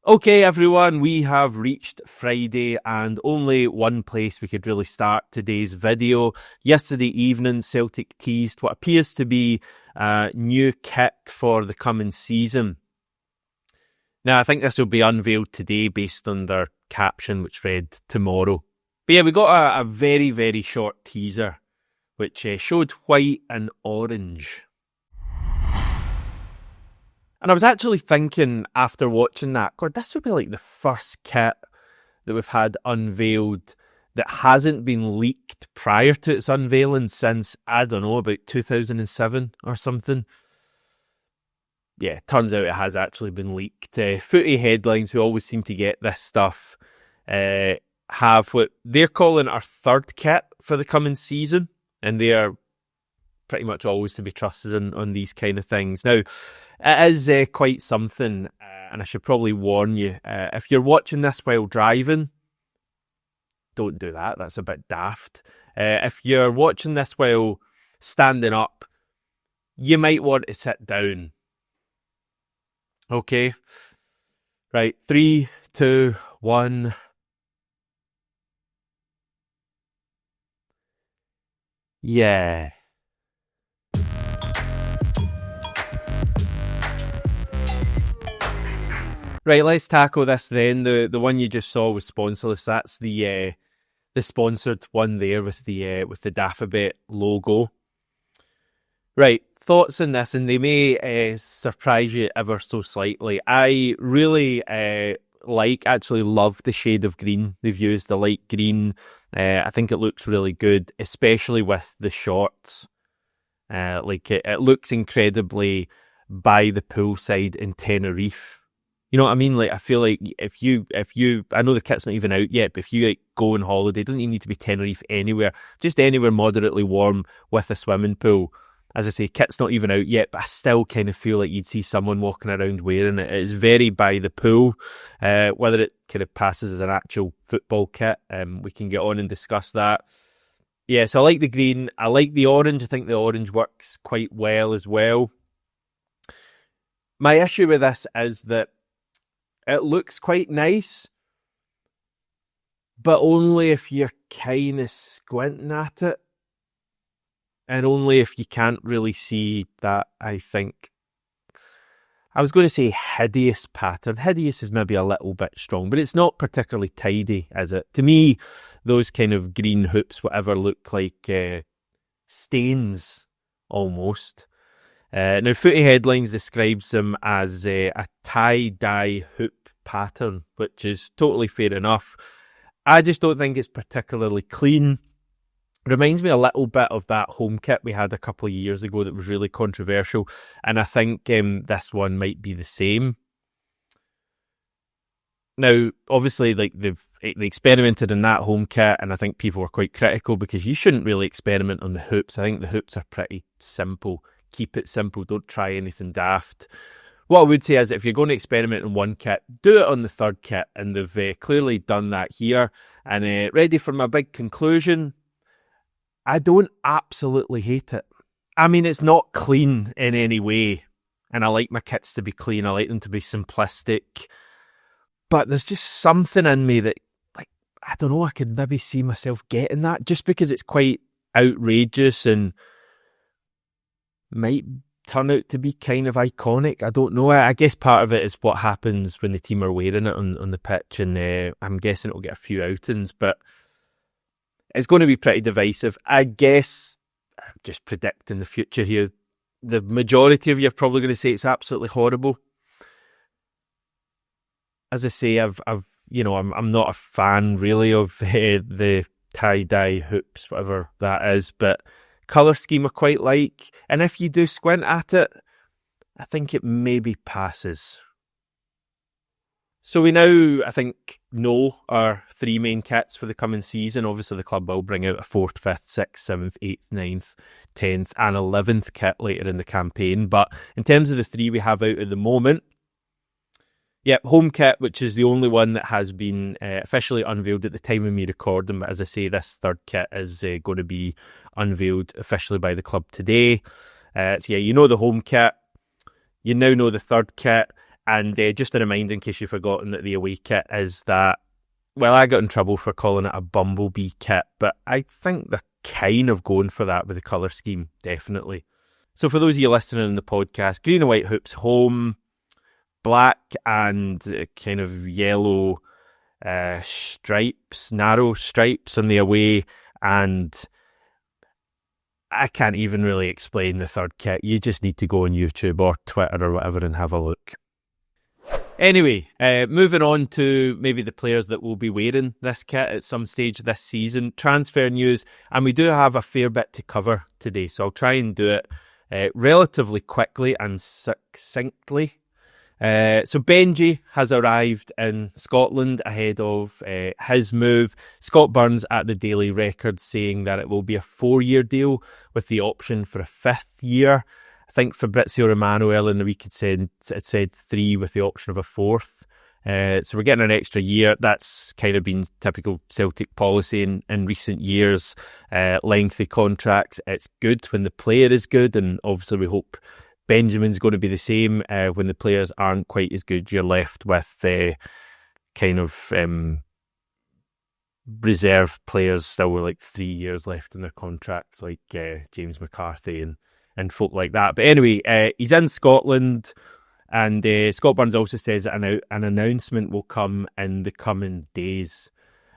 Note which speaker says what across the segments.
Speaker 1: Okay, everyone, we have reached Friday and only one place we could really start today's video. Yesterday evening, Celtic teased what appears to be new kit for the coming season. Now, I think this will be unveiled today based on their caption, which read tomorrow. But yeah, we got a very, very short teaser, which showed white and orange. And I was actually thinking after watching that, God, this would be like the first kit that we've had unveiled that hasn't been leaked prior to its unveiling since, I don't know, about 2007 or something. Yeah, turns out it has actually been leaked. Footy headlines, who always seem to get this stuff, have what they're calling our third kit for the coming season. And they are pretty much always to be trusted on these kind of things. Now, it is quite something, and I should probably warn you, if you're watching this while driving, don't do that. That's a bit daft. If you're watching this while standing up, you might want to sit down. Okay? Right, 3, 2, 1... Yeah. Right, let's tackle this then. The one you just saw was sponsorless. That's the sponsored one there with the Daffabet logo. Right, thoughts on this, and they may surprise you ever so slightly. I really actually love the shade of green they've used, the light green. I think it looks really good, especially with the shorts. It looks incredibly by the poolside in Tenerife. You know what I mean? Like, I feel like if you, I know the kit's not even out yet, but if you go on holiday, it doesn't even need to be Tenerife, anywhere, just anywhere moderately warm with a swimming pool. As I say, kit's not even out yet, but I still kind of feel like you'd see someone walking around wearing it. It's very by the pool. Whether it kind of passes as an actual football kit, we can get on and discuss that. Yeah, so I like the green. I like the orange. I think the orange works quite well as well. My issue with this is that it looks quite nice, but only if you're kind of squinting at it. And only if you can't really see that, I think. I was going to say hideous pattern. Hideous is maybe a little bit strong, but it's not particularly tidy, is it? To me, those kind of green hoops, whatever, look like stains, almost. Now, Footy Headlines describes them as a tie-dye hoop pattern, which is totally fair enough. I just don't think it's particularly clean. Reminds me a little bit of that home kit we had a couple of years ago that was really controversial, and I think this one might be the same. Now, obviously, like they experimented in that home kit, and I think people were quite critical because you shouldn't really experiment on the hoops. I think the hoops are pretty simple. Keep it simple. Don't try anything daft. What I would say is, if you're going to experiment on one kit, do it on the third kit, and they've clearly done that here. And ready for my big conclusion. I don't absolutely hate it. I mean, it's not clean in any way, and I like my kits to be clean. I like them to be simplistic. But there's just something in me that, like, I don't know, I could maybe see myself getting that just because it's quite outrageous and might turn out to be kind of iconic. I don't know. I guess part of it is what happens when the team are wearing it on the pitch, and I'm guessing it'll get a few outings, but it's going to be pretty divisive. I guess, I'm just predicting the future here, the majority of you are probably going to say it's absolutely horrible. As I say, I'm not a fan really of the tie-dye hoops, whatever that is, but colour scheme I quite like. And if you do squint at it, I think it maybe passes. So we now, I think, know our three main kits for the coming season. Obviously, the club will bring out a 4th, 5th, 6th, 7th, 8th, 9th, 10th and 11th kit later in the campaign. But in terms of the three we have out at the moment, home kit, which is the only one that has been officially unveiled at the time of me recording. But as I say, this third kit is going to be unveiled officially by the club today. So yeah, you know the home kit. You now know the third kit. And just a reminder, in case you've forgotten, that the away kit is that, well, I got in trouble for calling it a bumblebee kit, but I think they're kind of going for that with the colour scheme, definitely. So for those of you listening in the podcast, green and white hoops home, black and kind of yellow stripes, narrow stripes on the away, and I can't even really explain the third kit. You just need to go on YouTube or Twitter or whatever and have a look. Anyway, moving on to maybe the players that will be wearing this kit at some stage this season. Transfer news, and we do have a fair bit to cover today, so I'll try and do it relatively quickly and succinctly. So Benji has arrived in Scotland ahead of his move. Scott Burns at the Daily Record saying that it will be a 4-year deal with the option for a 5th year. I think Fabrizio Romano earlier in the week had said 3 with the option of a 4th. So we're getting an extra year. That's kind of been typical Celtic policy in recent years. Lengthy contracts. It's good when the player is good, and obviously we hope Benjamin's going to be the same. When the players aren't quite as good, you're left with kind of reserve players still with like 3 years left in their contracts, like James McCarthy and folk like that. But anyway, he's in Scotland, and Scott Burns also says that an announcement will come in the coming days.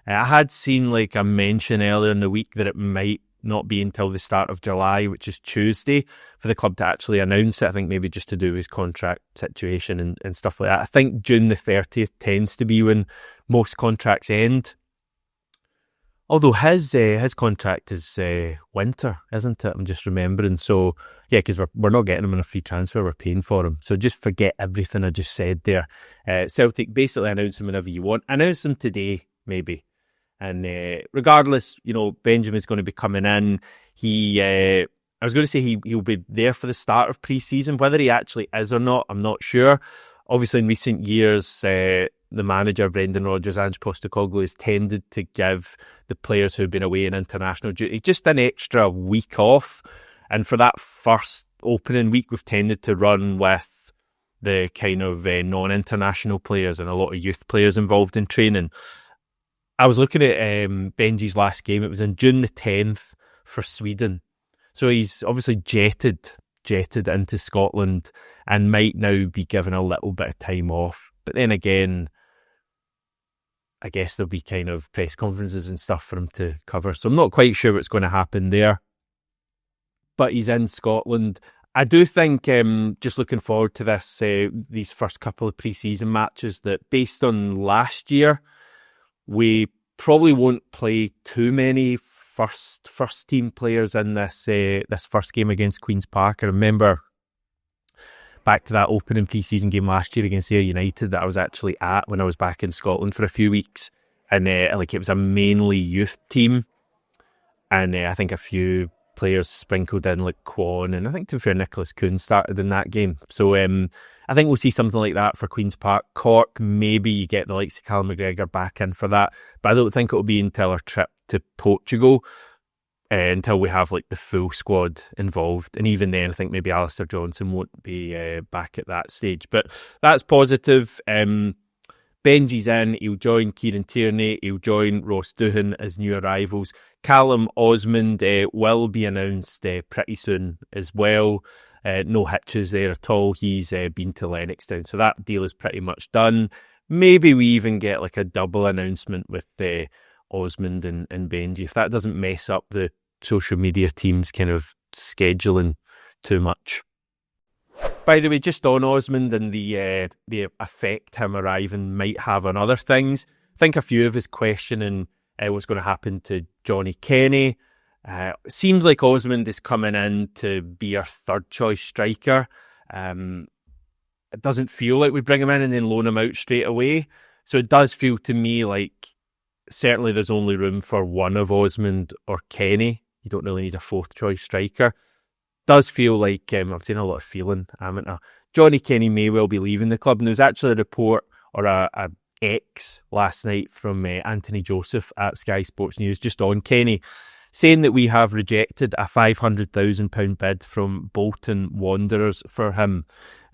Speaker 1: I had seen like a mention earlier in the week that it might not be until the start of July, which is Tuesday, for the club to actually announce it. I think maybe just to do with his contract situation and stuff like that. I think June the 30th tends to be when most contracts end. Although his contract is winter, isn't it? I'm just remembering. So, yeah, because we're not getting him on a free transfer, we're paying for him. So just forget everything I just said there. Celtic basically announce him whenever you want. Announce him today, maybe. And regardless, Benjamin's going to be coming in. I was going to say he'll be there for the start of pre-season. Whether he actually is or not, I'm not sure. Obviously, in recent years, the manager, Brendan Rodgers, Ange Postecoglou, has tended to give the players who've been away in international duty just an extra week off. And for that first opening week, we've tended to run with the kind of non-international players and a lot of youth players involved in training. I was looking at Benji's last game. It was on June the 10th for Sweden. So he's obviously jetted into Scotland and might now be given a little bit of time off. But then again, I guess there'll be kind of press conferences and stuff for him to cover. So I'm not quite sure what's going to happen there. But he's in Scotland. I do think, just looking forward to this, these first couple of pre-season matches, that based on last year, we probably won't play too many first team players in this first game against Queen's Park. I remember back to that opening pre-season game last year against Ayr United that I was actually at when I was back in Scotland for a few weeks, and it was a mainly youth team, and I think a few players sprinkled in like Kwon, and I think to be fair Nicholas Kuhn started in that game. So I think we'll see something like that for Queen's Park. Cork, maybe you get the likes of Callum McGregor back in for that, but I don't think it'll be until our trip to Portugal, until we have like the full squad involved. And even then, I think maybe Alistair Johnson won't be back at that stage. But that's positive. Benji's in. He'll join Kieran Tierney. He'll join Ross Doohan as new arrivals. Callum Osmond will be announced pretty soon as well. No hitches there at all. He's been to Lennoxtown, so that deal is pretty much done. Maybe we even get like a double announcement with Osmond and Benji, if that doesn't mess up the social media team's kind of scheduling too much. By the way, just on Osmond and the effect him arriving might have on other things, I think a few of us questioning what's going to happen to Johnny Kenny. Seems like Osmond is coming in to be our third choice striker. It doesn't feel like we bring him in and then loan him out straight away. So it does feel to me like certainly there's only room for one of Osmond or Kenny. You don't really need a fourth choice striker. Does feel like, I've seen a lot of feeling, haven't I? Johnny Kenny may well be leaving the club. And there's actually a report or a X last night from Anthony Joseph at Sky Sports News just on Kenny, saying that we have rejected a £500,000 bid from Bolton Wanderers for him.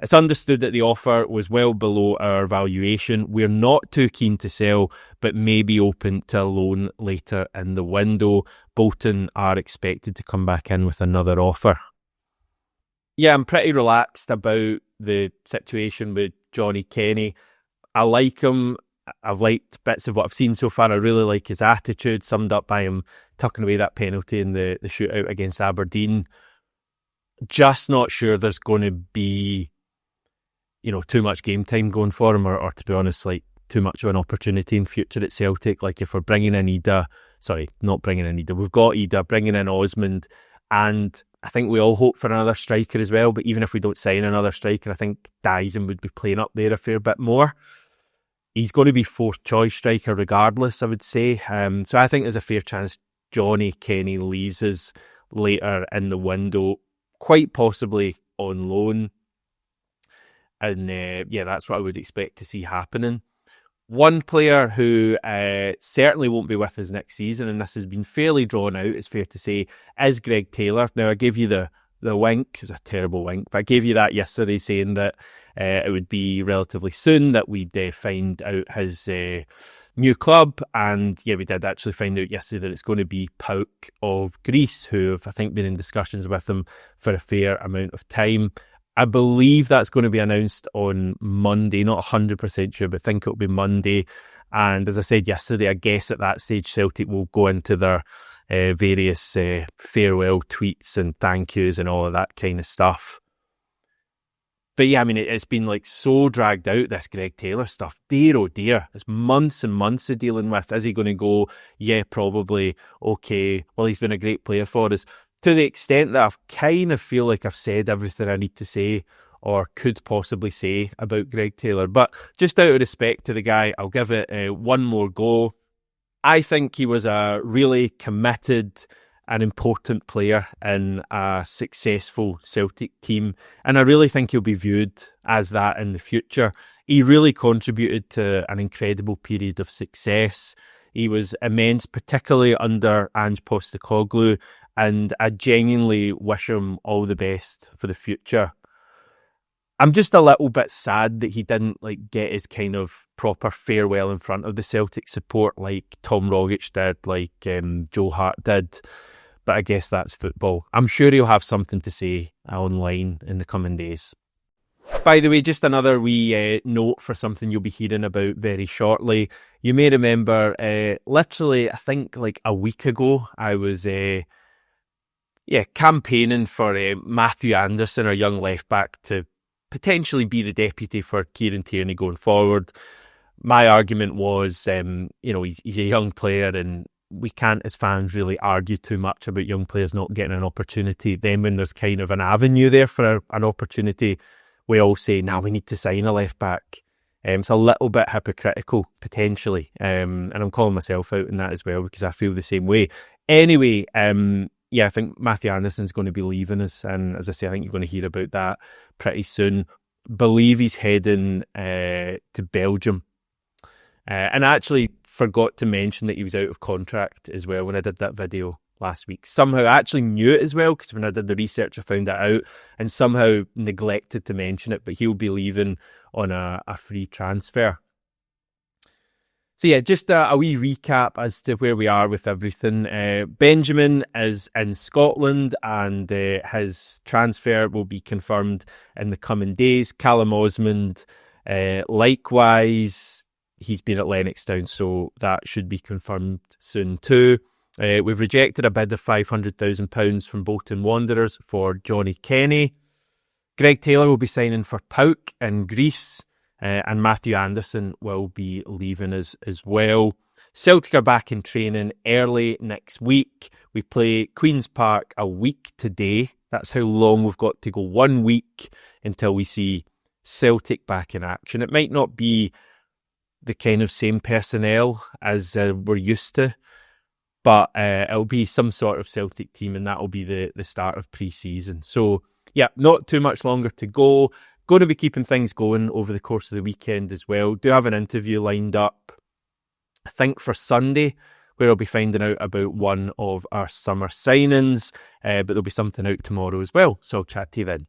Speaker 1: It's understood that the offer was well below our valuation. We're not too keen to sell, but may be open to a loan later in the window. Bolton are expected to come back in with another offer. Yeah, I'm pretty relaxed about the situation with Johnny Kenny. I like him. I've liked bits of what I've seen so far. I really like his attitude, summed up by him tucking away that penalty in the shootout against Aberdeen. Just not sure there's going to be, too much game time going for him, or to be honest, like too much of an opportunity in future at Celtic. Like if we're bringing in we've got Ida, bringing in Osmond, and I think we all hope for another striker as well. But even if we don't sign another striker, I think Dyson would be playing up there a fair bit more. He's going to be fourth choice striker regardless, I would say. So I think there's a fair chance Johnny Kenny leaves us later in the window, quite possibly on loan. And that's what I would expect to see happening. One player who certainly won't be with us next season, and this has been fairly drawn out, it's fair to say, is Greg Taylor. Now, I gave you the wink. It was a terrible wink, but I gave you that yesterday saying that it would be relatively soon that we'd find out his new club. And yeah, we did actually find out yesterday that it's going to be PAOK of Greece, who have, I think, been in discussions with him for a fair amount of time. I believe that's going to be announced on Monday, not 100% sure, but I think it'll be Monday. And as I said yesterday, I guess at that stage Celtic will go into their various farewell tweets and thank yous and all of that kind of stuff. But yeah, I mean, it's been like so dragged out, this Greg Taylor stuff. Dear, oh dear, it's months and months of dealing with. Is he going to go? Yeah, probably. Okay, well, he's been a great player for us. To the extent that I kind of feel like I've said everything I need to say or could possibly say about Greg Taylor. But just out of respect to the guy, I'll give it one more go. I think he was a really committed and important player in a successful Celtic team, and I really think he'll be viewed as that in the future. He really contributed to an incredible period of success. He was immense, particularly under Ange Postecoglou, and I genuinely wish him all the best for the future. I'm just a little bit sad that he didn't get his kind of proper farewell in front of the Celtic support like Tom Rogic did, like Joe Hart did. But I guess that's football. I'm sure he'll have something to say online in the coming days. By the way, just another wee note for something you'll be hearing about very shortly. You may remember, literally, I think like a week ago, I was campaigning for Matthew Anderson, our young left back, to potentially be the deputy for Kieran Tierney going forward. My argument was, he's a young player and we can't, as fans, really argue too much about young players not getting an opportunity. Then when there's kind of an avenue there for an opportunity, we all say, we need to sign a left back. It's a little bit hypocritical, potentially. And I'm calling myself out in that as well because I feel the same way. Anyway, I think Matthew Anderson's going to be leaving us. And as I say, I think you're going to hear about that pretty soon. Believe he's heading to Belgium. And I actually forgot to mention that he was out of contract as well when I did that video last week. Somehow I actually knew it as well because when I did the research I found that out and somehow neglected to mention it, but he'll be leaving on a free transfer. So yeah, just a wee recap as to where we are with everything. Benjamin is in Scotland and his transfer will be confirmed in the coming days. Callum Osmond, likewise, he's been at Lennoxtown, so that should be confirmed soon too. We've rejected a bid of £500,000 from Bolton Wanderers for Johnny Kenny. Greg Taylor will be signing for PAOK in Greece. And Matthew Anderson will be leaving us as well. Celtic are back in training early next week. We play Queen's Park a week today. That's how long we've got to go. 1 week until we see Celtic back in action. It might not be the kind of same personnel as we're used to, but it'll be some sort of Celtic team, and that'll be the start of pre-season. So, yeah, not too much longer to go. Going to be keeping things going over the course of the weekend as well. Do have an interview lined up, I think, for Sunday where I'll be finding out about one of our summer signings, but there'll be something out tomorrow as well. So I'll chat to you then.